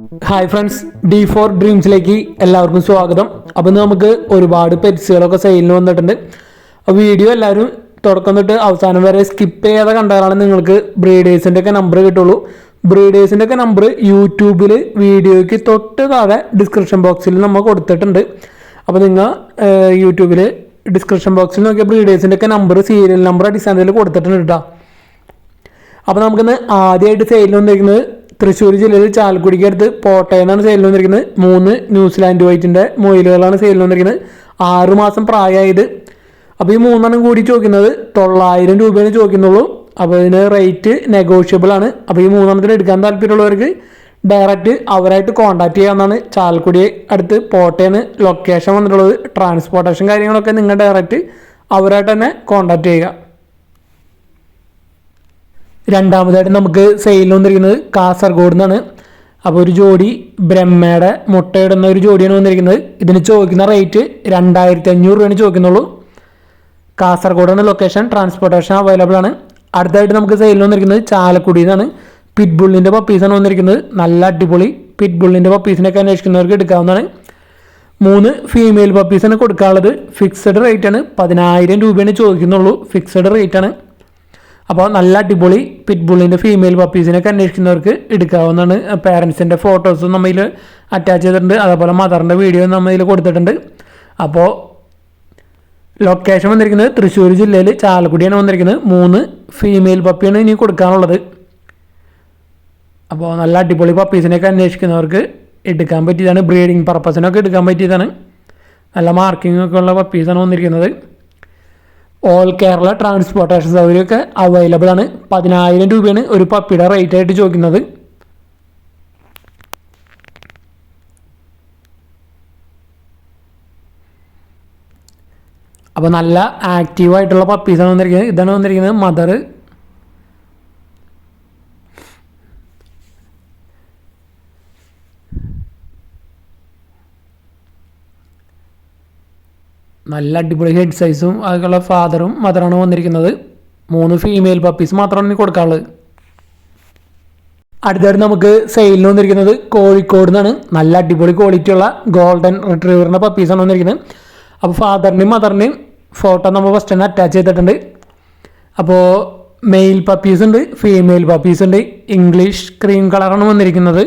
Hi friends, D4 ഡ്രീംസിലേക്ക് എല്ലാവർക്കും സ്വാഗതം. അപ്പോൾ നമുക്ക് ഒരുപാട് പെറ്റ്സുകളൊക്കെ സെയിലിന് വന്നിട്ടുണ്ട്. അപ്പോൾ വീഡിയോ എല്ലാവരും തുടക്കം തൊട്ട് അവസാനം വരെ സ്കിപ്പ് ചെയ്യാതെ കണ്ടാലാണ് നിങ്ങൾക്ക് ബ്രീഡേഴ്സിൻ്റെ ഒക്കെ നമ്പർ കിട്ടുള്ളൂ. ബ്രീഡേഴ്സിൻ്റെ ഒക്കെ നമ്പർ യൂട്യൂബിൽ വീഡിയോയ്ക്ക് തൊട്ട് താഴെ ഡിസ്ക്രിപ്ഷൻ ബോക്സിൽ നമ്മൾ കൊടുത്തിട്ടുണ്ട്. അപ്പോൾ നിങ്ങൾ യൂട്യൂബിൽ ഡിസ്ക്രിപ്ഷൻ ബോക്സിൽ നോക്കിയ ബ്രീഡേഴ്സിൻ്റെ ഒക്കെ നമ്പർ സീരിയൽ നമ്പർ അടിസ്ഥാനത്തിൽ കൊടുത്തിട്ടുണ്ട് കേട്ടോ. അപ്പോൾ നമുക്കിന്ന് ആദ്യമായിട്ട് സെയിലിന് വന്നിരിക്കുന്നത് തൃശ്ശൂർ ജില്ലയിൽ ചാലക്കുടിക്ക് അടുത്ത് പോട്ടയെന്നാണ് സെയിലിന് വന്നിരിക്കുന്നത്. 3 ന്യൂസിലാൻഡ് വൈറ്റിൻ്റെ മൊയിലുകളാണ് സെയിലിന് വന്നിരിക്കുന്നത്. 6 മാസം പ്രായമായത്. അപ്പോൾ ഈ 3 കൂടി ചോദിക്കുന്നത് 900 രൂപയാണ് ചോദിക്കുന്നുള്ളൂ. അപ്പോൾ ഇതിന് റേറ്റ് നെഗോഷ്യബിൾ ആണ്. അപ്പോൾ ഈ 3 എടുക്കാൻ താല്പര്യമുള്ളവർക്ക് ഡയറക്റ്റ് അവരായിട്ട് കോൺടാക്ട് ചെയ്യാവുന്നതാണ്. ചാലക്കുടി അടുത്ത് പോട്ടയാണ് ലൊക്കേഷൻ വന്നിട്ടുള്ളത്. ട്രാൻസ്പോർട്ടേഷൻ കാര്യങ്ങളൊക്കെ നിങ്ങൾ ഡയറക്റ്റ് അവരായിട്ട് തന്നെ കോൺടാക്ട് ചെയ്യുക. രണ്ടാമതായിട്ട് നമുക്ക് സെയിൽ വന്നിരിക്കുന്നത് കാസർഗോഡ് നിന്നാണ്. അപ്പോൾ ഒരു ജോഡി ബ്രഹ്മയുടെ മുട്ടയിടുന്ന ഒരു ജോഡിയാണ് വന്നിരിക്കുന്നത്. ഇതിന് ചോദിക്കുന്ന റേറ്റ് 2500 രൂപയാണ് ചോദിക്കുന്നുള്ളൂ. കാസർഗോഡാണ് ലൊക്കേഷൻ. ട്രാൻസ്പോർട്ടേഷൻ അവൈലബിൾ ആണ്. അടുത്തായിട്ട് നമുക്ക് സെയിൽ വന്നിരിക്കുന്നത് ചാലക്കുടിയിൽ നിന്നാണ്. പിറ്റ്ബുള്ളിൻ്റെ പപ്പീസാണ് വന്നിരിക്കുന്നത്. നല്ല അടിപൊളി പിറ്റ്ബുള്ളിൻ്റെ പപ്പീസിനൊക്കെ അന്വേഷിക്കുന്നവർക്ക് എടുക്കാവുന്നതാണ്. 3 ഫീമെയിൽ പപ്പീസാണ് കൊടുക്കാനുള്ളത്. ഫിക്സഡ് റേറ്റ് ആണ്. 10000 രൂപയാണ് ചോദിക്കുന്നുള്ളൂ. ഫിക്സഡ് റേറ്റ് ആണ്. അപ്പോൾ നല്ല അടിപൊളി പിറ്റ്ബുള്ളിൻ്റെ ഫീമെയിൽ പപ്പീസിനൊക്കെ അന്വേഷിക്കുന്നവർക്ക് എടുക്കാവുന്നതാണ്. പേരൻസിൻ്റെ ഫോട്ടോസും നമ്മയിൽ അറ്റാച്ച് ചെയ്തിട്ടുണ്ട്. അതേപോലെ മദറിൻ്റെ വീഡിയോ നമ്മയിൽ കൊടുത്തിട്ടുണ്ട്. അപ്പോൾ ലൊക്കേഷൻ വന്നിരിക്കുന്നത് തൃശ്ശൂർ ജില്ലയിൽ ചാലക്കുടിയാണ് വന്നിരിക്കുന്നത്. 3 ഫീമെയിൽ പപ്പിയാണ് ഇനി കൊടുക്കാനുള്ളത്. അപ്പോൾ നല്ല അടിപൊളി പപ്പീസിനൊക്കെ അന്വേഷിക്കുന്നവർക്ക് എടുക്കാൻ പറ്റിയതാണ്. ബ്രീഡിങ് പർപ്പസിനൊക്കെ എടുക്കാൻ പറ്റിയതാണ്. നല്ല മാർക്കിംഗ് ഒക്കെ ഉള്ള പപ്പീസാണ് വന്നിരിക്കുന്നത്. ഓൾ കേരള ട്രാൻസ്പോർട്ടേഷൻ സൗകര്യമൊക്കെ അവൈലബിൾ ആണ്. 10000 രൂപയാണ് ഒരു പപ്പിയുടെ റേറ്റ് ആയിട്ട് ചോദിക്കുന്നത്. അപ്പോൾ നല്ല ആക്റ്റീവായിട്ടുള്ള പപ്പീസാണ് വന്നിരിക്കുന്നത്. ഇതാണ് വന്നിരിക്കുന്നത് മദർ. നല്ല അടിപൊളി ഹെഡ് സൈസും അതുള്ള ഫാദറും മദറാണ് വന്നിരിക്കുന്നത്. 3 ഫീമെയിൽ പപ്പീസ് മാത്രമാണ് ഇനി കൊടുക്കാനുള്ളത്. അടുത്തായിട്ട് നമുക്ക് സെയിലിന് വന്നിരിക്കുന്നത് കോഴിക്കോട് നിന്നാണ്. നല്ല അടിപൊളി ക്വാളിറ്റിയുള്ള ഗോൾഡൻ റിട്രീവറിൻ്റെ പപ്പീസാണ് വന്നിരിക്കുന്നത്. അപ്പോൾ ഫാദറിൻ്റെയും മദറിൻ്റെയും ഫോട്ടോ നമ്മൾ ഫസ്റ്റ് തന്നെ അറ്റാച്ച് ചെയ്തിട്ടുണ്ട്. അപ്പോൾ മെയിൽ പപ്പീസ് ഉണ്ട്, ഫീമെയിൽ പപ്പീസ് ഉണ്ട്. ഇംഗ്ലീഷ് ക്രീം കളറാണ് വന്നിരിക്കുന്നത്.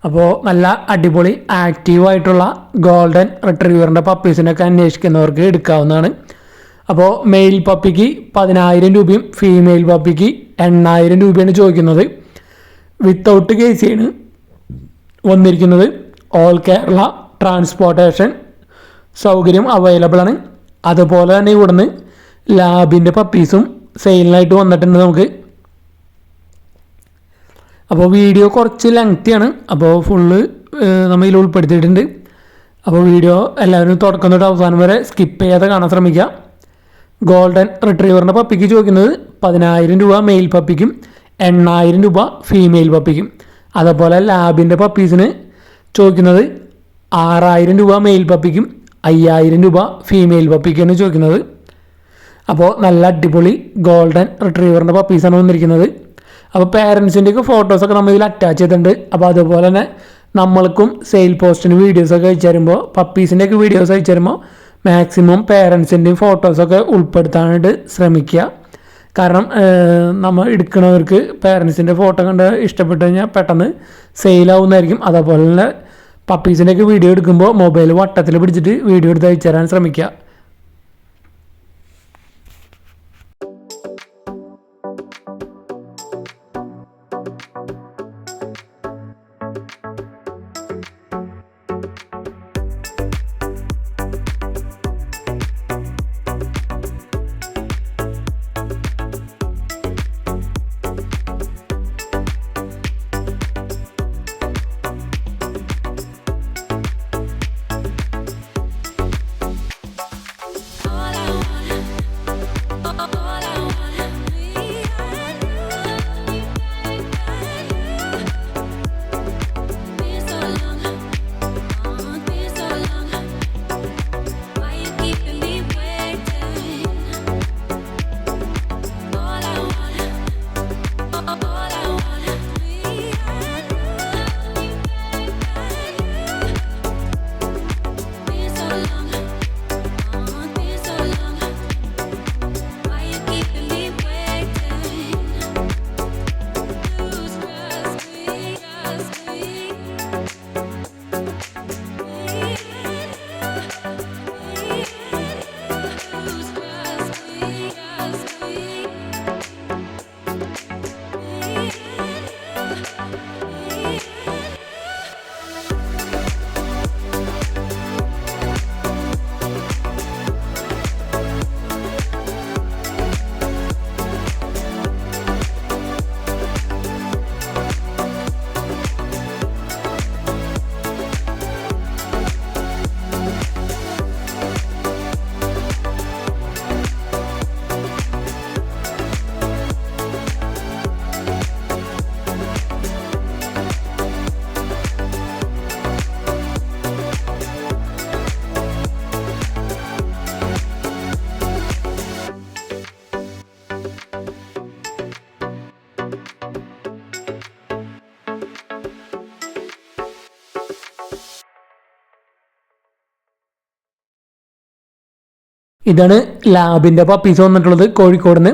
അപ്പോൾ നല്ല അടിപൊളി ആക്റ്റീവായിട്ടുള്ള ഗോൾഡൻ റിട്രീവറിൻ്റെ പപ്പീസിനൊക്കെ അന്വേഷിക്കുന്നവർക്ക് എടുക്കാവുന്നതാണ്. അപ്പോൾ മെയിൽ പപ്പിക്ക് 10000 രൂപയും ഫീമെയിൽ പപ്പിക്ക് 8000 രൂപയാണ് ചോദിക്കുന്നത്. വിത്തൗട്ട് കേസിയാണ് വന്നിരിക്കുന്നത്. ഓൾ കേരള ട്രാൻസ്പോർട്ടേഷൻ സൗകര്യം അവൈലബിൾ ആണ്. അതുപോലെ തന്നെ ഇവിടുന്ന് ലാബിൻ്റെ പപ്പീസും സെയിലിനായിട്ട് വന്നിട്ടുണ്ട് നമുക്ക്. അപ്പോൾ വീഡിയോ കുറച്ച് ലെങ്തിയാണ്. അപ്പോൾ ഫുള്ള് നമ്മൾ ഇതിൽ ഉൾപ്പെടുത്തിയിട്ടുണ്ട്. അപ്പോൾ വീഡിയോ എല്ലാവരും തുടക്കം തൊട്ട് അവസാനം വരെ സ്കിപ്പ് ചെയ്യാതെ കാണാൻ ശ്രമിക്കുക. ഗോൾഡൻ റിട്രീവറിൻ്റെ പപ്പിക്ക് ചോദിക്കുന്നത് 10000 രൂപ മെയിൽ പപ്പിക്കും 8000 രൂപ ഫീമെയിൽ പപ്പിക്കും. അതേപോലെ ലാബിൻ്റെ പപ്പീസിന് ചോദിക്കുന്നത് 6000 രൂപ മെയിൽ പപ്പിക്കും 5000 രൂപ ഫീമെയിൽ പപ്പിക്കാണ് ചോദിക്കുന്നത്. അപ്പോൾ നല്ല അടിപൊളി ഗോൾഡൻ റിട്രീവറിൻ്റെ പപ്പീസാണ് വന്നിരിക്കുന്നത്. അപ്പോൾ പേരൻസിൻ്റെയൊക്കെ ഫോട്ടോസൊക്കെ നമ്മൾ ഇതിൽ അറ്റാച്ച് ചെയ്തിട്ടുണ്ട്. അപ്പോൾ അതുപോലെ തന്നെ നമ്മൾക്കും സെയിൽ പോസ്റ്റിന് വീഡിയോസൊക്കെ അയച്ചു തരുമ്പോൾ പപ്പീസിൻ്റെയൊക്കെ വീഡിയോസ് അയച്ചു തരുമ്പോൾ മാക്സിമം പേരൻസിൻ്റെയും ഫോട്ടോസൊക്കെ ഉൾപ്പെടുത്താനായിട്ട് ശ്രമിക്കുക. കാരണം നമ്മൾ എടുക്കുന്നവർക്ക് പേരൻസിൻ്റെ ഫോട്ടോ കണ്ട് ഇഷ്ടപ്പെട്ട് കഴിഞ്ഞാൽ പെട്ടെന്ന് സെയിലാവുന്നതായിരിക്കും. അതേപോലെ തന്നെ പപ്പീസിൻ്റെയൊക്കെ വീഡിയോ എടുക്കുമ്പോൾ മൊബൈൽ വട്ടത്തിൽ പിടിച്ചിട്ട് വീഡിയോ എടുത്ത് അയച്ചു തരാൻ ശ്രമിക്കുക. ഇതാണ് ലാബിൻ്റെ പപ്പീസ് വന്നിട്ടുള്ളത് കോഴിക്കോട് നിന്ന്.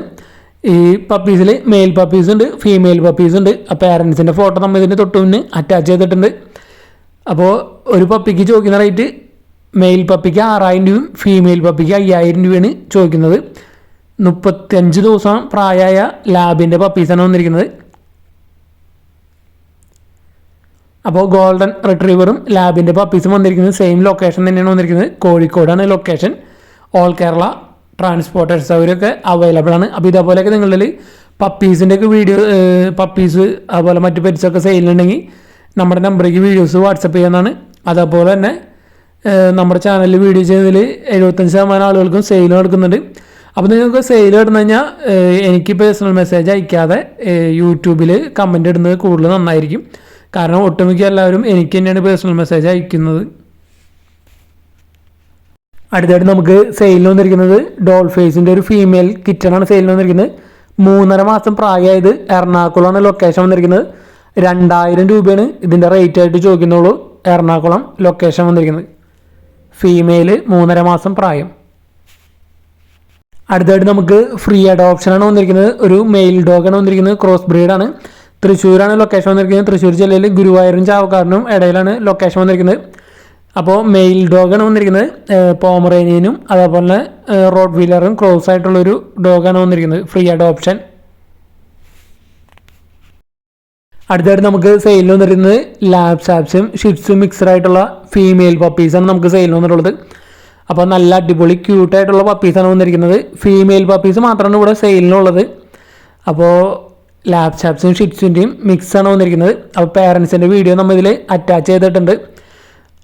ഈ പപ്പീസിൽ മെയിൽ പപ്പീസ് ഉണ്ട്, ഫീമെയിൽ പപ്പീസ് ഉണ്ട്. ആ പാരൻസിൻ്റെ ഫോട്ടോ നമ്മൾ ഇതിൻ്റെ തൊട്ട് മുന്നേ അറ്റാച്ച് ചെയ്തിട്ടുണ്ട്. അപ്പോൾ ഒരു പപ്പിക്ക് ചോദിക്കുന്ന റേറ്റ് മെയിൽ പപ്പിക്ക് 6000 രൂപയും ഫീമെയിൽ പപ്പിക്ക് 5000 രൂപയാണ് ചോദിക്കുന്നത്. 35 ദിവസം പ്രായമായ ലാബിൻ്റെ പപ്പീസാണ് വന്നിരിക്കുന്നത്. അപ്പോൾ ഗോൾഡൻ റിട്രീവറും ലാബിൻ്റെ പപ്പീസും വന്നിരിക്കുന്നത് സെയിം ലൊക്കേഷൻ തന്നെയാണ് വന്നിരിക്കുന്നത്. കോഴിക്കോടാണ് ലൊക്കേഷൻ. ഓൾ കേരള ട്രാൻസ്പോർട്ടേഷൻ സൗകര്യമൊക്കെ അവൈലബിൾ ആണ്. അപ്പോൾ ഇതേപോലെയൊക്കെ നിങ്ങളിൽ പപ്പീസിൻ്റെ ഒക്കെ വീഡിയോ, പപ്പീസ് അതുപോലെ മറ്റ് പെറ്റ്സൊക്കെ സെയിലുണ്ടെങ്കിൽ നമ്മുടെ നമ്പറേക്ക് വീഡിയോസ് വാട്സപ്പ് ചെയ്യുന്നതാണ്. അതേപോലെ തന്നെ നമ്മുടെ ചാനലിൽ വീഡിയോ ചെയ്തതിൽ 75% ആളുകൾക്കും സെയിൽ നടക്കുന്നുണ്ട്. അപ്പോൾ നിങ്ങൾക്ക് സെയിൽ ഇടുന്നു കഴിഞ്ഞാൽ എനിക്ക് പേഴ്സണൽ മെസ്സേജ് അയക്കാതെ യൂട്യൂബിൽ കമൻ്റ് ഇടുന്നത് കൂടുതൽ നന്നായിരിക്കും. കാരണം ഒട്ടുമിക്ക എല്ലാവരും എനിക്ക് തന്നെയാണ് പേഴ്സണൽ മെസ്സേജ് അയക്കുന്നത്. അടുത്തായിട്ട് നമുക്ക് സെയിലിന് വന്നിരിക്കുന്നത് ഡോൾ ഫേസിൻ്റെ ഒരു ഫീമെയിൽ കിറ്റണാണ് സെയിലിന് വന്നിരിക്കുന്നത്. 3.5 മാസം പ്രായമായത്. എറണാകുളമാണ് ലൊക്കേഷൻ വന്നിരിക്കുന്നത്. 2000 രൂപയാണ് ഇതിൻ്റെ റേറ്റ് ആയിട്ട് ചോദിക്കുന്നുള്ളൂ. എറണാകുളം ലൊക്കേഷൻ വന്നിരിക്കുന്നത്. ഫീമെയിൽ 3.5 മാസം പ്രായം. അടുത്തായിട്ട് നമുക്ക് ഫ്രീ അഡോപ്ഷനാണ് വന്നിരിക്കുന്നത്. ഒരു മെയിൽ ഡോഗാണ് വന്നിരിക്കുന്നത്. ക്രോസ് ബ്രീഡാണ്. തൃശ്ശൂരാണ് ലൊക്കേഷൻ വന്നിരിക്കുന്നത്. തൃശ്ശൂർ ജില്ലയിൽ ഗുരുവായൂരും ചാവക്കാടിനും ഇടയിലാണ് ലൊക്കേഷൻ വന്നിരിക്കുന്നത്. അപ്പോൾ മെയിൽ ഡോഗാണ് വന്നിരിക്കുന്നത്. പോമറേനിയനും അതേപോലെ റോഡ് വീലറും ക്രോസ് ആയിട്ടുള്ളൊരു ഡോഗാണ് വന്നിരിക്കുന്നത്. Free adoption. അടുത്തായിട്ട് നമുക്ക് സെയിലിൽ വന്നിരിക്കുന്നത് ലാബ് സാപ്സും ഷിറ്റ്സും മിക്സഡ് ആയിട്ടുള്ള ഫീമെയിൽ പപ്പീസാണ് നമുക്ക് സെയിലിൽ വന്നിട്ടുള്ളത്. അപ്പോൾ നല്ല അടിപൊളി ക്യൂട്ടായിട്ടുള്ള പപ്പീസാണ് വന്നിരിക്കുന്നത്. ഫീമെയിൽ പപ്പീസ് മാത്രമാണ് ഇവിടെ സെയിലിനുള്ളത്. അപ്പോൾ ലാബ് സാപ്സും ഷിറ്റ്സിൻ്റെയും മിക്സാണ് വന്നിരിക്കുന്നത്. അപ്പോൾ പേരൻസിൻ്റെ വീഡിയോ നമ്മൾ ഇതിൽ അറ്റാച്ച് ചെയ്തിട്ടുണ്ട്.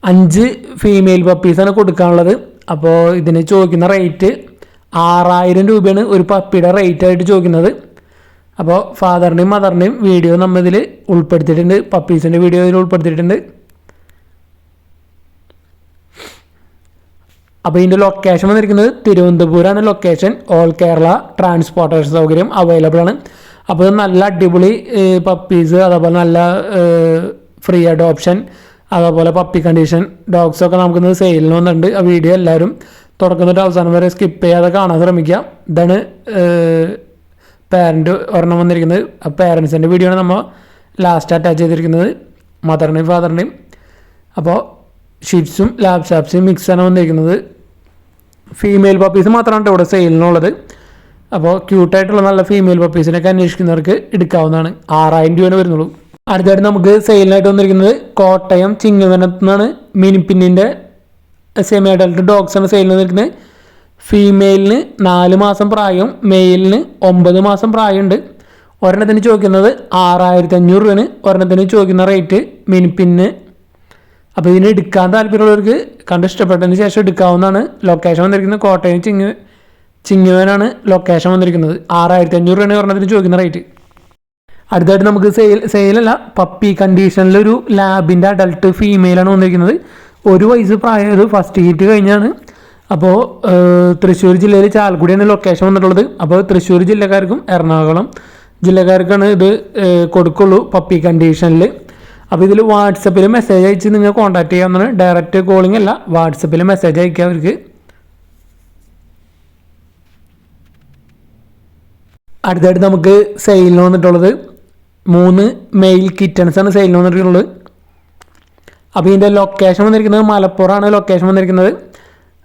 5 ഫീമെയിൽ പപ്പീസാണ് കൊടുക്കാനുള്ളത്. അപ്പോൾ ഇതിന് ചോദിക്കുന്ന റേറ്റ് 6000 രൂപയാണ് ഒരു പപ്പിയുടെ റേറ്റ് ആയിട്ട് ചോദിക്കുന്നത്. അപ്പോൾ ഫാദറിൻ്റെയും മദറിൻ്റെയും വീഡിയോ നമ്മൾ ഇതിൽ ഉൾപ്പെടുത്തിയിട്ടുണ്ട്. പപ്പീസിൻ്റെ വീഡിയോ ഇതിൽ ഉൾപ്പെടുത്തിയിട്ടുണ്ട്. അപ്പോൾ ഇതിൻ്റെ ലൊക്കേഷൻ വന്നിരിക്കുന്നത് തിരുവനന്തപുരമാണ് ലൊക്കേഷൻ. ഓൾ കേരള ട്രാൻസ്പോർട്ടേഷൻ സൗകര്യം അവൈലബിൾ ആണ്. അപ്പോൾ നല്ല അടിപൊളി പപ്പീസ്, അതേപോലെ നല്ല ഫ്രീ അഡോപ്ഷൻ, അതേപോലെ പപ്പി കണ്ടീഷൻ ഡോഗ്സൊക്കെ നമുക്കിന്ന് സെയിലിന് വന്നിട്ടുണ്ട്. ആ വീഡിയോ എല്ലാവരും തുടക്കം തൊട്ട് അവസാനം വരെ സ്കിപ്പ് ചെയ്യാതെ കാണാൻ ശ്രമിക്കുക. ഇതാണ് പാരൻറ്റ് ഒരെണ്ണം വന്നിരിക്കുന്നത്. ആ പാരൻസിൻ്റെ വീഡിയോ ആണ് നമ്മൾ ലാസ്റ്റ് അറ്റാച്ച് ചെയ്തിരിക്കുന്നത്, മദറിൻ്റെയും ഫാദറിൻ്റെയും. അപ്പോൾ ഷിറ്റ്സും ലാബ് സാപ്സും മിക്സാണ് വന്നിരിക്കുന്നത്. ഫീമെയിൽ പപ്പീസ് മാത്രമാണ് ഇവിടെ സെയിലിനുള്ളത്. അപ്പോൾ ക്യൂട്ടായിട്ടുള്ള നല്ല ഫീമെയിൽ പപ്പീസിനൊക്കെ അന്വേഷിക്കുന്നവർക്ക് എടുക്കാവുന്നതാണ്. 6000 രൂപയാണ് വരുന്നുള്ളൂ. അടുത്തായിട്ട് നമുക്ക് സെയിലിനായിട്ട് വന്നിരിക്കുന്നത് കോട്ടയം ചിങ്ങവനത്തു നിന്നാണ് മിനിപ്പിന്നിൻ്റെ സെമി അഡൽട്ട് ഡോഗ്സാണ് സെയിലിന് വന്നിരിക്കുന്നത്. ഫീമെയിലിന് 4 മാസം പ്രായവും മെയിലിന് 9 മാസം പ്രായമുണ്ട്. ഒരെണ്ണത്തിന് ചോദിക്കുന്നത് 6500 രൂപയാണ് ഒരെണ്ണത്തിന് ചോദിക്കുന്ന റേറ്റ് മിനിപ്പിന്ന്. അപ്പോൾ ഇതിന് എടുക്കാൻ താല്പര്യമുള്ളവർക്ക് കണ്ട് ഇഷ്ടപ്പെട്ടതിന് ശേഷം എടുക്കാവുന്നതാണ്. ലൊക്കേഷൻ വന്നിരിക്കുന്നത് കോട്ടയം ചിങ്ങവനാണ് ലൊക്കേഷൻ വന്നിരിക്കുന്നത്. 6500 രൂപയാണ് ഒരെണ്ണത്തിന് ചോദിക്കുന്ന റേറ്റ്. അടുത്തായിട്ട് നമുക്ക് സെയിലല്ല, പപ്പി കണ്ടീഷനിലൊരു ലാബിൻ്റെ അഡൽട്ട് ഫീമെയിലാണ് വന്നിരിക്കുന്നത്. 1 വയസ്സ് പ്രായമായത്. ഫസ്റ്റ് ഹീറ്റ് കഴിഞ്ഞാണ്. അപ്പോൾ തൃശ്ശൂർ ജില്ലയിൽ ചാലക്കുടിയാണ് ലൊക്കേഷൻ വന്നിട്ടുള്ളത്. അപ്പോൾ തൃശ്ശൂർ ജില്ലക്കാർക്കും എറണാകുളം ജില്ലക്കാർക്കാണ് ഇത് കൊടുക്കുള്ളൂ പപ്പി കണ്ടീഷനിൽ. അപ്പോൾ ഇതിൽ വാട്സപ്പിൽ മെസ്സേജ് അയച്ച് നിങ്ങൾ കോൺടാക്ട് ചെയ്യാവുന്നതാണ്. ഡയറക്റ്റ് കോളിംഗ് അല്ല, വാട്സപ്പിൽ മെസ്സേജ് അയക്കുക അവർക്ക്. അടുത്തായിട്ട് നമുക്ക് സെയിലിന് വന്നിട്ടുള്ളത് 3 മെയിൽ കിറ്റൻസാണ് സെയിലിന് വന്നിട്ടുള്ളത്. അപ്പോൾ ഇതിൻ്റെ ലൊക്കേഷൻ വന്നിരിക്കുന്നത് മലപ്പുറമാണ് ലൊക്കേഷൻ വന്നിരിക്കുന്നത്.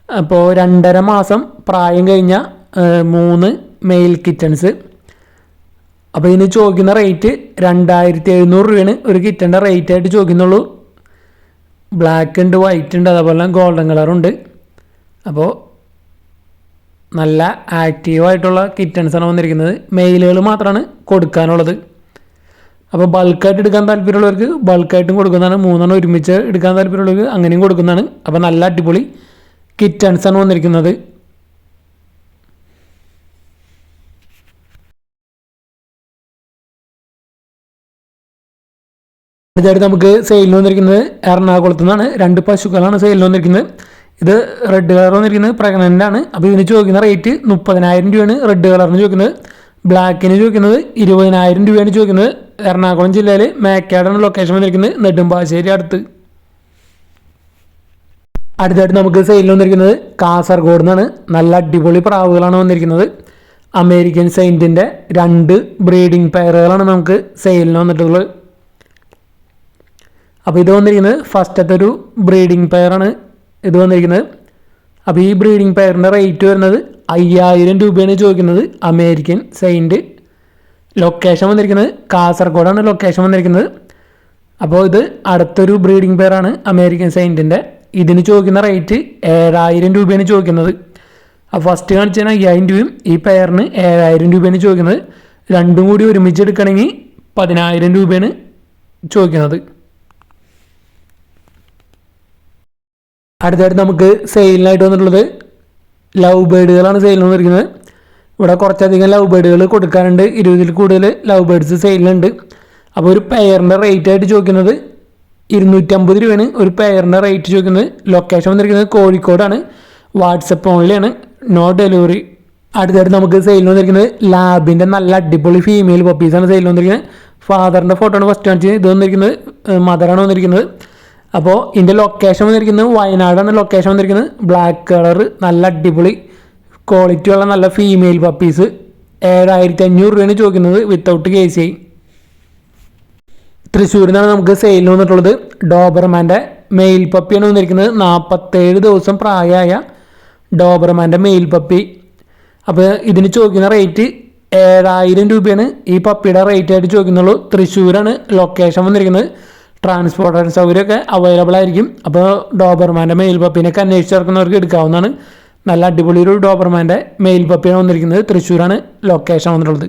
അപ്പോൾ 2.5 മാസം പ്രായം കഴിഞ്ഞ 3 മെയിൽ കിറ്റൻസ്. അപ്പോൾ ഇതിന് ചോദിക്കുന്ന റേറ്റ് 2700 രൂപയാണ് ഒരു കിറ്റൻ്റെ റേറ്റ് ആയിട്ട് ചോദിക്കുന്നുള്ളൂ. ബ്ലാക്ക് ഉണ്ട്, വൈറ്റ് ഉണ്ട്, അതേപോലെ ഗോൾഡൻ കളറുണ്ട്. അപ്പോൾ നല്ല ആക്റ്റീവായിട്ടുള്ള കിറ്റൻസാണ് വന്നിരിക്കുന്നത്. മെയിലുകൾ മാത്രമാണ് കൊടുക്കാനുള്ളത്. അപ്പോൾ ബൾക്കായിട്ട് എടുക്കാൻ താല്പര്യമുള്ളവർക്ക് ബൾക്കായിട്ടും കൊടുക്കുന്നതാണ്. 3 ഒരുമിച്ച് എടുക്കാൻ താല്പര്യമുള്ളവർക്ക് അങ്ങനെയും കൊടുക്കുന്നതാണ്. അപ്പോൾ നല്ല അടിപൊളി കിറ്റൻസാണ് വന്നിരിക്കുന്നത്. അടുത്തായിട്ട് നമുക്ക് സെയിലിന് വന്നിരിക്കുന്നത് എറണാകുളത്ത് നിന്നാണ് 2 പശുക്കളാണ് സെയിലിന് വന്നിരിക്കുന്നത്. ഇത് റെഡ് കളർ വന്നിരിക്കുന്നത് പ്രഗ്നൻ്റ് ആണ്. അപ്പോൾ ഇതിന് ചോദിക്കുന്ന റേറ്റ് 30,000 രൂപയാണ് റെഡ് കളറിന് ചോദിക്കുന്നത്. ബ്ലാക്കിന് ചോദിക്കുന്നത് 20,000 രൂപയാണ് ചോദിക്കുന്നത്. എറണാകുളം ജില്ലയിൽ മേക്കാടാണ് ലൊക്കേഷൻ വന്നിരിക്കുന്നത്, നെടുമ്പാശ്ശേരി അടുത്ത്. അടുത്തായിട്ട് നമുക്ക് സെയിലിന് വന്നിരിക്കുന്നത് കാസർഗോഡ് നിന്നാണ്. നല്ല അടിപൊളി പ്രാവുകളാണ് വന്നിരിക്കുന്നത്. അമേരിക്കൻ സെയിൻറ്റിൻ്റെ 2 ബ്രീഡിംഗ് പെയറുകളാണ് നമുക്ക് സെയിലിന് വന്നിട്ടുള്ളത്. അപ്പോൾ ഇത് വന്നിരിക്കുന്നത് ഫസ്റ്റത്തെ ഒരു ബ്രീഡിംഗ് പെയറാണ് ഇത് വന്നിരിക്കുന്നത്. അപ്പോൾ ഈ ബ്രീഡിംഗ് പെയറിൻ്റെ റേറ്റ് വരുന്നത് 5,000 രൂപയാണ് ചോദിക്കുന്നത്. American saint. ലൊക്കേഷൻ വന്നിരിക്കുന്നത് കാസർഗോഡാണ് ലൊക്കേഷൻ വന്നിരിക്കുന്നത്. അപ്പോൾ ഇത് അടുത്തൊരു ബ്രീഡിംഗ് പെയറാണ് അമേരിക്കൻ സെയിൻറ്റിൻ്റെ. ഇതിന് ചോദിക്കുന്ന റേറ്റ് 7,000 രൂപയാണ് ചോദിക്കുന്നത്. അപ്പോൾ ഫസ്റ്റ് കാണിച്ചാൽ 5,000 രൂപയും ഈ പെയറിന് 7,000 രൂപയാണ് ചോദിക്കുന്നത്. രണ്ടും കൂടി ഒരുമിച്ച് എടുക്കണമെങ്കിൽ 10,000 രൂപയാണ് ചോദിക്കുന്നത്. അടുത്തായിട്ട് നമുക്ക് സെയിലിനായിട്ട് വന്നിട്ടുള്ളത് ലവ് ബേഡുകളാണ് സെയിലിന് വന്നിരിക്കുന്നത്. ഇവിടെ കുറച്ചധികം ലവ് ബേഡുകൾ കൊടുക്കാറുണ്ട്. 20-ൽ കൂടുതൽ ലവ് ബേഡ്സ് സെയിലുണ്ട്. അപ്പോൾ ഒരു പെയറിൻ്റെ റേറ്റ് ആയിട്ട് ചോദിക്കുന്നത് 250 രൂപയാണ് ഒരു പെയറിൻ്റെ റേറ്റ് ചോദിക്കുന്നത്. ലൊക്കേഷൻ വന്നിരിക്കുന്നത് കോഴിക്കോടാണ്. വാട്സപ്പ് ഓൺലിയാണ്, നോ ഡെലിവറി. അടുത്തായിട്ട് നമുക്ക് സെയിലിന് വന്നിരിക്കുന്നത് ലാബിൻ്റെ നല്ല അടിപൊളി ഫീമെയിൽ പപ്പീസാണ് സെയിലിന് വന്നിരിക്കുന്നത്. ഫാദറിൻ്റെ ഫോട്ടോ ആണ് ഫസ്റ്റ് കാണിച്ചത്. ഇത് വന്നിരിക്കുന്നത് മദറാണ് വന്നിരിക്കുന്നത്. അപ്പോൾ ഇതിൻ്റെ ലൊക്കേഷൻ വന്നിരിക്കുന്നത് വയനാടാണ് ലൊക്കേഷൻ വന്നിരിക്കുന്നത്. ബ്ലാക്ക് കളർ നല്ല അടിപൊളി ക്വാളിറ്റിയുള്ള നല്ല ഫീമെയിൽ പപ്പീസ് 7,500 രൂപയാണ് ചോദിക്കുന്നത് വിത്തൗട്ട് KCI. തൃശ്ശൂരിൽ നിന്നാണ് നമുക്ക് സെയിലിന് വന്നിട്ടുള്ളത്. ഡോബർമാൻ്റെ മെയിൽ പപ്പിയാണ് വന്നിരിക്കുന്നത്. 47 ദിവസം പ്രായമായ ഡോബർമാൻ്റെ മെയിൽ പപ്പി. അപ്പോൾ ഇതിന് ചോദിക്കുന്ന റേറ്റ് 7,000 രൂപയാണ് ഈ പപ്പിയുടെ റേറ്റ് ആയിട്ട് ചോദിക്കുന്നുള്ളൂ. തൃശ്ശൂരാണ് ലൊക്കേഷൻ വന്നിരിക്കുന്നത്. ട്രാൻസ്പോർട്ടേഷൻ സൗകര്യമൊക്കെ അവൈലബിൾ ആയിരിക്കും. അപ്പോൾ ഡോബർമാൻ്റെ മെയിൽ പപ്പീനൊക്കെ അന്വേഷിച്ച് നടക്കുന്നവർക്ക് എടുക്കാവുന്നതാണ്. നല്ല അടിപൊളി ഒരു ഡോബർമാൻ്റെ മെയിൽ പപ്പിയാണ് വന്നിരിക്കുന്നത്. തൃശ്ശൂരാണ് ലൊക്കേഷൻ വന്നിട്ടുള്ളത്.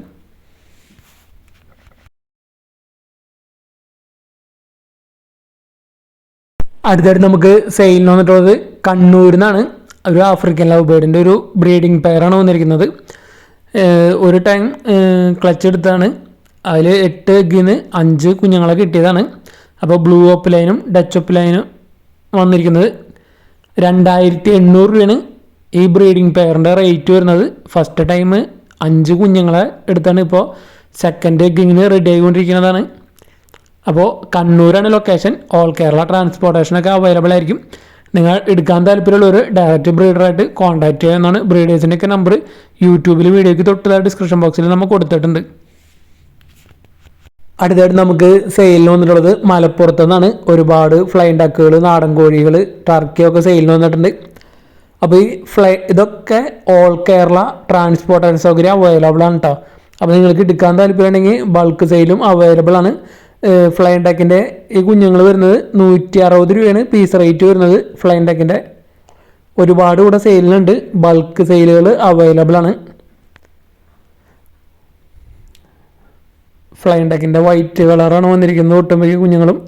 അടുത്തായിട്ട് നമുക്ക് സെയിലിന് വന്നിട്ടുള്ളത് കണ്ണൂരിൽ നിന്നാണ്. ഒരു ആഫ്രിക്കൻ ലവ് ബേർഡിൻ്റെ ഒരു ബ്രീഡിംഗ് പെയറാണ് വന്നിരിക്കുന്നത്. ഒരു ടൈം ക്ലച്ച് എടുത്താണ്. അതിൽ 8 എഗ്ഗിന്ന് 5 കുഞ്ഞുങ്ങളെ കിട്ടിയതാണ്. അപ്പോൾ ബ്ലൂ ഓപ്പ് ലൈനും ഡച്ച് ഓപ്പ് ലൈനും വന്നിരിക്കുന്നത് 2,800 രൂപയാണ് ഈ ബ്രീഡിംഗ് പെയറിൻ്റെ റേറ്റ് വരുന്നത്. ഫസ്റ്റ് ടൈം 5 കുഞ്ഞുങ്ങളെ എടുത്താണ്. ഇപ്പോൾ സെക്കൻഡ് എഗ്ഗിങ്ങിന് റെഡി ആയിക്കൊണ്ടിരിക്കുന്നതാണ്. അപ്പോൾ കണ്ണൂരാണ് ലൊക്കേഷൻ. ഓൾ കേരള ട്രാൻസ്പോർട്ടേഷനൊക്കെ അവൈലബിൾ ആയിരിക്കും. നിങ്ങൾ എടുക്കാൻ താല്പര്യമുള്ളവർ ഡയറക്റ്റ് ബ്രീഡറായിട്ട് കോൺടാക്ട് ചെയ്യാവുന്നതാണ്. ബ്രീഡേഴ്സിൻ്റെയൊക്കെ നമ്പർ യൂട്യൂബിൽ വീഡിയോയ്ക്ക് തൊട്ടുള്ള ഡിസ്ക്രിപ്ഷൻ ബോക്സിൽ നമ്മൾ കൊടുത്തിട്ടുണ്ട്. അടുത്തായിട്ട് നമുക്ക് സെയിലിന് വന്നിട്ടുള്ളത് മലപ്പുറത്ത് നിന്നാണ്. ഒരുപാട് ഫ്ലൈൻ ഡക്കുകൾ, നാടൻ കോഴികൾ, ടർക്കിയൊക്കെ സെയിലിന് വന്നിട്ടുണ്ട്. അപ്പോൾ ഈ ഇതൊക്കെ ഓൾ കേരള ട്രാൻസ്പോർട്ടേഷൻ സൗകര്യം അവൈലബിൾ ആണ് കേട്ടോ. അപ്പോൾ നിങ്ങൾക്ക് എടുക്കാൻ താല്പര്യമുണ്ടെങ്കിൽ ബൾക്ക് സെയിലും അവൈലബിൾ ആണ്. ഫ്ലൈൻ ഡക്കിൻ്റെ ഈ കുഞ്ഞുങ്ങൾ വരുന്നത് 160 രൂപയാണ് പീസ് റേറ്റ് വരുന്നത്. ഫ്ലൈൻ ഡക്കിൻ്റെ ഒരുപാട് കൂടെ സെയിലുണ്ട്. ബൾക്ക് സെയിലുകൾ അവൈലബിൾ ആണ്. ഫ്ലൈൻ ഡക്കിൻ്റെ വൈറ്റ് കളറാണ് വന്നിരിക്കുന്നത് ഒട്ടുമിക്ക കുഞ്ഞുങ്ങളും.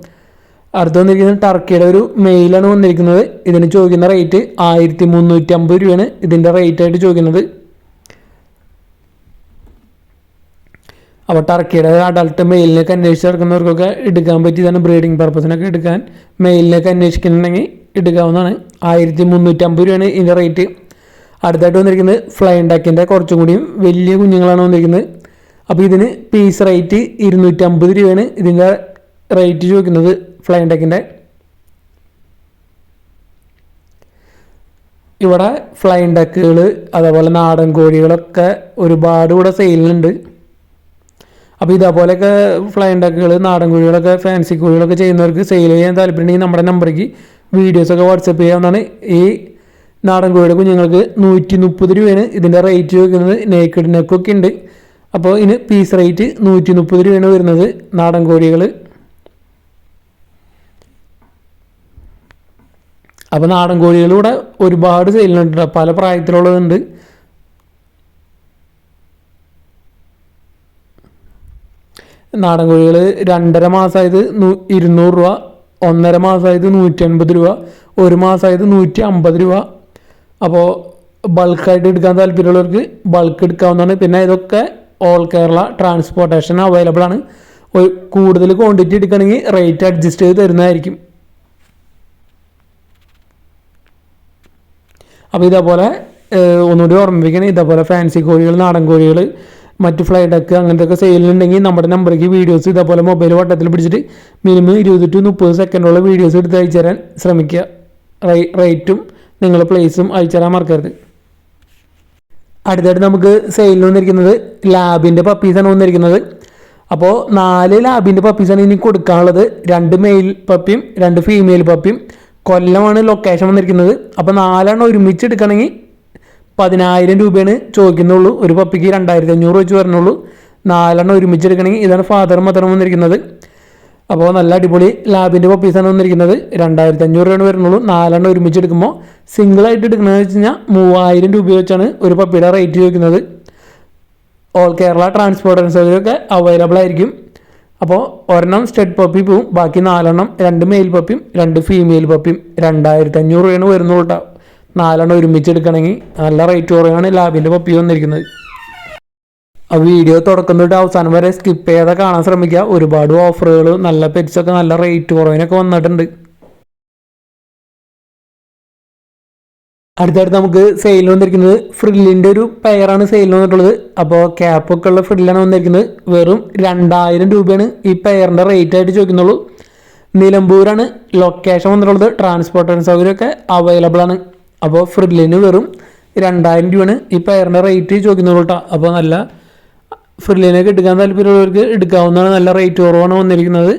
അടുത്ത് വന്നിരിക്കുന്നത് ടർക്കിയുടെ ഒരു മെയിലാണ് വന്നിരിക്കുന്നത്. ഇതിന് ചോദിക്കുന്ന റേറ്റ് 1,350 രൂപയാണ് ഇതിൻ്റെ റേറ്റ് ആയിട്ട് ചോദിക്കുന്നത്. അപ്പോൾ ടർക്കിയുടെ അഡൾട്ട് മെയിലിനൊക്കെ അന്വേഷിച്ച് നടക്കുന്നവർക്കൊക്കെ എടുക്കാൻ പറ്റിയതാണ്. ബ്രീഡിംഗ് പർപ്പസിനൊക്കെ എടുക്കാൻ മെയിലിനൊക്കെ അന്വേഷിക്കുന്നുണ്ടെങ്കിൽ എടുക്കാവുന്നതാണ്. 1,350 രൂപയാണ് ഇതിൻ്റെ റേറ്റ്. അടുത്തായിട്ട് വന്നിരിക്കുന്നത് ഫ്ലൈൻ ഡക്കിൻ്റെ കുറച്ചും കൂടിയും വലിയ കുഞ്ഞുങ്ങളാണ് വന്നിരിക്കുന്നത്. അപ്പോൾ ഇതിന് പീസ് റേറ്റ് 250 രൂപയാണ് ഇതിൻ്റെ റേറ്റ് ചോദിക്കുന്നത് ഫ്ലൈൻ ഡക്കിൻ്റെ. ഇവിടെ ഫ്ലൈൻ ഡക്കുകൾ അതേപോലെ നാടൻ കോഴികളൊക്കെ ഒരുപാട് ഇവിടെ സെയിലുണ്ട്. അപ്പോൾ ഇതേപോലെയൊക്കെ ഫ്ലൈൻ ഡക്കുകൾ, നാടൻ കോഴികളൊക്കെ, ഫാൻസി കോഴികളൊക്കെ ചെയ്യുന്നവർക്ക് സെയിൽ ചെയ്യാൻ താല്പര്യമുണ്ടെങ്കിൽ നമ്മുടെ നമ്പറേക്ക് വീഡിയോസൊക്കെ വാട്സപ്പ് ചെയ്യാവുന്നതാണ്. ഈ നാടൻ കോഴിയുടെ കുഞ്ഞുങ്ങൾക്ക് 130 രൂപയാണ് ഇതിൻ്റെ റേറ്റ് വയ്ക്കുന്നത്. നേക്കഡ് നെക്കൊക്കെ ഉണ്ട്. അപ്പോൾ ഇതിന് പീസ് റേറ്റ് 130 രൂപയാണ് വരുന്നത് നാടൻ കോഴികൾ. അപ്പോൾ നാടൻ കോഴികളിലൂടെ ഒരുപാട് സെയിലുണ്ട്, പല പ്രായത്തിലുള്ളതുണ്ട്. നാടൻ കോഴികൾ 2.5 മാസമായത് 200 രൂപ, 1.5 മാസമായത് 150 രൂപ, 1 മാസമായത് 150 രൂപ. അപ്പോൾ ബൾക്കായിട്ട് എടുക്കാൻ താല്പര്യമുള്ളവർക്ക് ബൾക്ക് എടുക്കാവുന്നതാണ്. പിന്നെ ഇതൊക്കെ ഓൾ കേരള ട്രാൻസ്പോർട്ടേഷൻ അവൈലബിൾ ആണ്. കൂടുതൽ ക്വാണ്ടിറ്റി എടുക്കുകയാണെങ്കിൽ റേറ്റ് അഡ്ജസ്റ്റ് ചെയ്ത് തരുന്നതായിരിക്കും. അപ്പോൾ ഇതേപോലെ ഒന്നുകൂടി ഓർമ്മിപ്പിക്കണം, ഇതേപോലെ ഫാൻസി കോഴികൾ, നാടൻ കോഴികൾ, മറ്റ് ഫ്ലൈ ഡക്ക് അങ്ങനത്തെയൊക്കെ സെയിലുണ്ടെങ്കിൽ നമ്മുടെ നമ്പറേക്ക് വീഡിയോസ് ഇതേപോലെ മൊബൈൽ വട്ടത്തിൽ പിടിച്ചിട്ട് മിനിമം 20 to 30 സെക്കൻഡുള്ള വീഡിയോസ് എടുത്ത് അയച്ചു തരാൻ ശ്രമിക്കുക. റേറ്റും നിങ്ങൾ പ്ലേസും അയച്ചു തരാൻ മറക്കരുത്. അടുത്തായിട്ട് നമുക്ക് സെയിലിൽ വന്നിരിക്കുന്നത് ലാബിൻ്റെ പപ്പീസാണ് വന്നിരിക്കുന്നത്. അപ്പോൾ 4 ലാബിൻ്റെ പപ്പീസാണ് ഇനി കൊടുക്കാനുള്ളത്. 2 മെയിൽ പപ്പിയും 2 ഫീമെയിൽ പപ്പിയും. കൊല്ലമാണ് ലൊക്കേഷൻ വന്നിരിക്കുന്നത്. അപ്പോൾ 4 ഒരുമിച്ച് എടുക്കണമെങ്കിൽ 10,000 രൂപയാണ് ചോദിക്കുന്നുള്ളൂ. ഒരു പപ്പിക്ക് 2,500 വെച്ച് വരണുള്ളൂ. 4 ഒരുമിച്ച് എടുക്കണമെങ്കിൽ. ഇതാണ് ഫാദർ മദറും വന്നിരിക്കുന്നത്. അപ്പോൾ നല്ല അടിപൊളി ലാബിൻ്റെ പപ്പീസാണ് വന്നിരിക്കുന്നത്. 2,500 രൂപയാണ് വരുന്നുള്ളൂ. 4 ഒരുമിച്ച് എടുക്കുമ്പോൾ സിംഗിളായിട്ട് എടുക്കണമെന്ന് വെച്ച് കഴിഞ്ഞാൽ 3,000 രൂപ വെച്ചാണ് ഒരു പപ്പിയുടെ റേറ്റ് ചോദിക്കുന്നത്. ഓൾ കേരള ട്രാൻസ്പോർട്ടേഷൻ സൗകര്യമൊക്കെ അവൈലബിൾ ആയിരിക്കും. അപ്പോൾ ഒരെണ്ണം സ്റ്റഡ് പപ്പി പോവും, ബാക്കി 4 2 മെയിൽ പപ്പിയും 2 ഫീമെയിൽ പപ്പിയും. 2,500 രൂപയാണ് വരുന്നുള്ളൂ കേട്ടോ. 4 ഒരുമിച്ച് എടുക്കണമെങ്കിൽ. നല്ല റേറ്റ് കുറവാണ് ലാബിൻ്റെ പപ്പി വന്നിരിക്കുന്നത്. ആ വീഡിയോ തുടക്കം തൊട്ട് അവസാനം വരെ സ്കിപ്പ് ചെയ്യാതെ കാണാൻ ശ്രമിക്കുക. ഒരുപാട് ഓഫറുകൾ, നല്ല പെറ്റ്സൊക്കെ നല്ല റേറ്റ് കുറവിനൊക്കെ വന്നിട്ടുണ്ട്. അടുത്തായിട്ട് നമുക്ക് സെയിൽ വന്നിരിക്കുന്നത് ഫ്രില്ലിൻ്റെ ഒരു പെയറാണ് സെയിൽ വന്നിട്ടുള്ളത്. അപ്പോൾ ക്യാപ്പൊക്കെ ഉള്ള ഫ്രില്ലാണ് വന്നിരിക്കുന്നത്. വെറും 2,000 രൂപയാണ് ഈ പെയറിൻ്റെ റേറ്റ് ആയിട്ട് ചോദിക്കുന്നുള്ളൂ. നിലമ്പൂരാണ് ലൊക്കേഷൻ വന്നിട്ടുള്ളത്. ട്രാൻസ്പോർട്ടേഷൻ സൗകര്യമൊക്കെ അവൈലബിൾ ആണ്. അപ്പോൾ ഫ്രില്ലിന് വെറും 2,000 രൂപയാണ് ഈ പെയറിൻ്റെ റേറ്റ് ചോദിക്കുന്നുള്ളൂ കേട്ടോ. അപ്പോൾ നല്ല ഫ്രില്ലിനൊക്കെ എടുക്കാൻ താല്പര്യമുള്ളവർക്ക് എടുക്കാവുന്നതാണ്. നല്ല റേറ്റ് കുറവാണ് വന്നിരിക്കുന്നത്.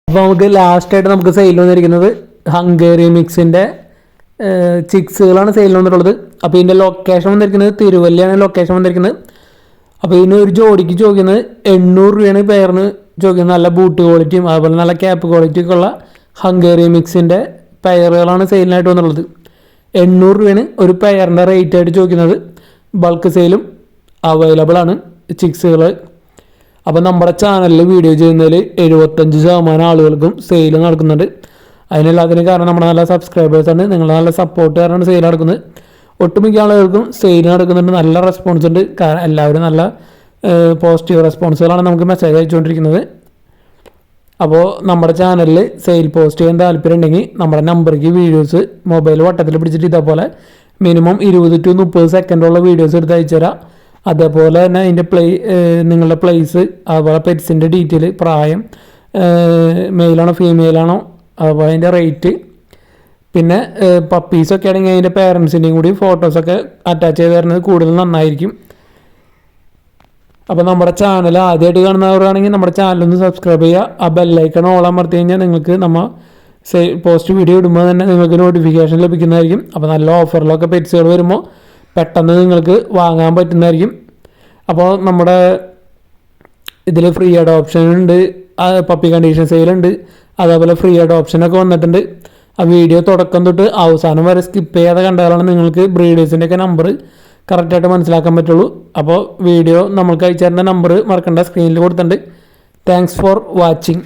അപ്പോൾ നമുക്ക് ലാസ്റ്റായിട്ട് നമുക്ക് സെയിൽ വന്നിരിക്കുന്നത് ഹംഗേറി മിക്സിൻ്റെ ചിക്സുകളാണ് സെയിൽ വന്നിട്ടുള്ളത്. അപ്പോൾ ഇതിൻ്റെ ലൊക്കേഷൻ വന്നിരിക്കുന്നത് തിരുവല്ലയാണ് ലൊക്കേഷൻ വന്നിരിക്കുന്നത്. അപ്പോൾ ഇതിന് ഒരു ജോഡിക്ക് ചോദിക്കുന്നത് 800 രൂപയാണ് പെയറിന് ചോദിക്കുന്നത്. നല്ല ബൂട്ട് ക്വാളിറ്റിയും അതുപോലെ നല്ല ക്യാപ്പ് ക്വാളിറ്റിയൊക്കെ ഉള്ള ഹംഗേറി മിക്സിൻ്റെ പെയറുകളാണ് സെയിലിനായിട്ട് വന്നിട്ടുള്ളത്. 800 രൂപയാണ് ഒരു പെയറിൻ്റെ റേറ്റ് ആയിട്ട് ചോദിക്കുന്നത്. ബൾക്ക് സെയിലും അവൈലബിൾ ആണ് ചിക്സുകൾ. അപ്പോൾ നമ്മുടെ ചാനലിൽ വീഡിയോ ചെയ്യുന്നതിൽ 75% ആളുകൾക്കും സെയിൽ നടക്കുന്നുണ്ട്. അതിനെല്ലാത്തിനും കാരണം നമ്മുടെ നല്ല സബ്സ്ക്രൈബേഴ്സാണ്. നിങ്ങൾ നല്ല സപ്പോർട്ട് കാരണമാണ് സെയിൽ നടക്കുന്നത്. ഒട്ടുമിക്ക ആളുകൾക്കും സെയിൽ നടക്കുന്നുണ്ട്. നല്ല റെസ്പോൺസ് ഉണ്ട്. എല്ലാവരും നല്ല പോസിറ്റീവ് റെസ്പോൺസുകളാണ് നമുക്ക് മെസ്സേജ് അയച്ചുകൊണ്ടിരിക്കുന്നത്. അപ്പോൾ നമ്മുടെ ചാനലിൽ സെയിൽ പോസ്റ്റ് ചെയ്യാൻ താല്പര്യം ഉണ്ടെങ്കിൽ നമ്മുടെ നമ്പർക്ക് വീഡിയോസ് മൊബൈൽ വട്ടത്തിൽ പിടിച്ചിട്ട് ഇതേപോലെ മിനിമം 20 to 30 സെക്കൻഡുള്ള വീഡിയോസ് എടുത്ത് അയച്ചു തരാം. അതേപോലെ തന്നെ അതിൻ്റെ നിങ്ങളുടെ പ്ലേസ്, അതുപോലെ പെറ്റ്സിൻ്റെ ഡീറ്റെയിൽ, പ്രായം, മെയിലാണോ ഫീമെയിലാണോ, അതുപോലെ അതിൻ്റെ റേറ്റ്, പിന്നെ പപ്പീസൊക്കെ ആണെങ്കിൽ അതിൻ്റെ പേരൻസിൻ്റെയും കൂടി ഫോട്ടോസൊക്കെ അറ്റാച്ച് ചെയ്ത് തരുന്നത് കൂടുതൽ നന്നായിരിക്കും. അപ്പോൾ നമ്മുടെ ചാനൽ ആദ്യമായിട്ട് കാണുന്നവരാണെങ്കിൽ നമ്മുടെ ചാനലൊന്ന് സബ്സ്ക്രൈബ് ചെയ്യുക. ആ ബെല്ലൈക്കൺ ഓൾ അമർത്തി കഴിഞ്ഞാൽ നിങ്ങൾക്ക് നമ്മൾ പോസ്റ്റ് വീഡിയോ ഇടുമ്പോൾ തന്നെ നിങ്ങൾക്ക് നോട്ടിഫിക്കേഷൻ ലഭിക്കുന്നതായിരിക്കും. അപ്പോൾ നല്ല ഓഫറിലൊക്കെ പെറ്റ്സുകൾ വരുമ്പോൾ പെട്ടെന്ന് നിങ്ങൾക്ക് വാങ്ങാൻ പറ്റുന്നതായിരിക്കും. അപ്പോൾ നമ്മുടെ ഇതിൽ ഫ്രീ അഡോപ്ഷൻ ഉണ്ട്, പപ്പി കണ്ടീഷൻ സെയിലുണ്ട്, അതേപോലെ ഫ്രീ അഡോപ്ഷനൊക്കെ വന്നിട്ടുണ്ട്. ആ വീഡിയോ തുടക്കം തൊട്ട് അവസാനം വരെ സ്കിപ്പ് ചെയ്യാതെ കണ്ടാലാണ് നിങ്ങൾക്ക് ബ്രീഡേഴ്സിൻ്റെയൊക്കെ നമ്പർ കറക്റ്റായിട്ട് മനസ്സിലാക്കാൻ പറ്റുള്ളൂ. അപ്പോൾ വീഡിയോ നമ്മൾക്ക് അയച്ചു തരുന്ന നമ്പർ മറക്കണ്ട, സ്ക്രീനിൽ കൊടുത്തിട്ടുണ്ട്. Thanks for watching.